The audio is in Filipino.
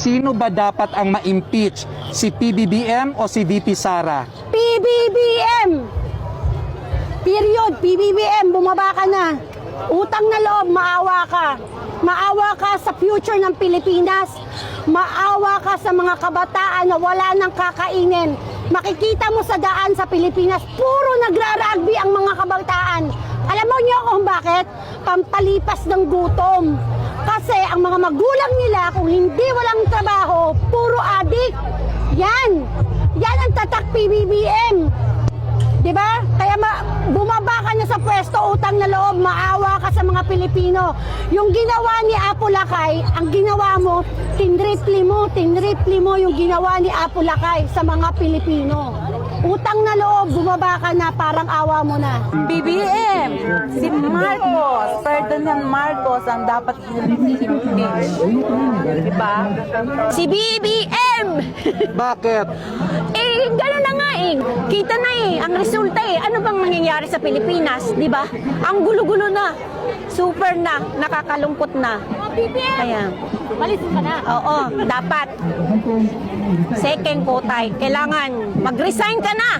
Sino ba dapat ang ma-impeach? Si PBBM o si VP Sara? PBBM! Period. PBBM, bumaba ka na. Utang na loob, maawa ka. Maawa ka sa future ng Pilipinas. Maawa ka sa mga kabataan na wala nang kakainin. Makikita mo sa daan sa Pilipinas, puro nagra-rugby ang mga kabataan. Alam mo niyo kung bakit? Pampalipas ng gutom. Kasi ang mga magulang nila, kung hindi walang trabaho, puro adik. Yan. Yan ang tatak PBBM. Diba? Kaya bumaba ka na sa pwesto, utang na loob, maawa ka sa mga Pilipino. Yung ginawa ni Apo Lakay, ang ginawa mo, tinripli mo yung ginawa ni Apo Lakay sa mga Pilipino. Utang na loob, bumaba ka na, parang awa mo na. BBM, si Marcos, Ferdinand Marcos ang dapat i-impeach. Diba? Si BBM! Bakit? Gano'n na nga eh. Kita na eh. Ang resulta eh. Ano bang nangyayari sa Pilipinas? Di ba? Ang gulo-gulo na. Super na. Nakakalungkot na. Kaya, malis ka na. Oo, dapat. Second kotay. Kailangan mag-resign ka na.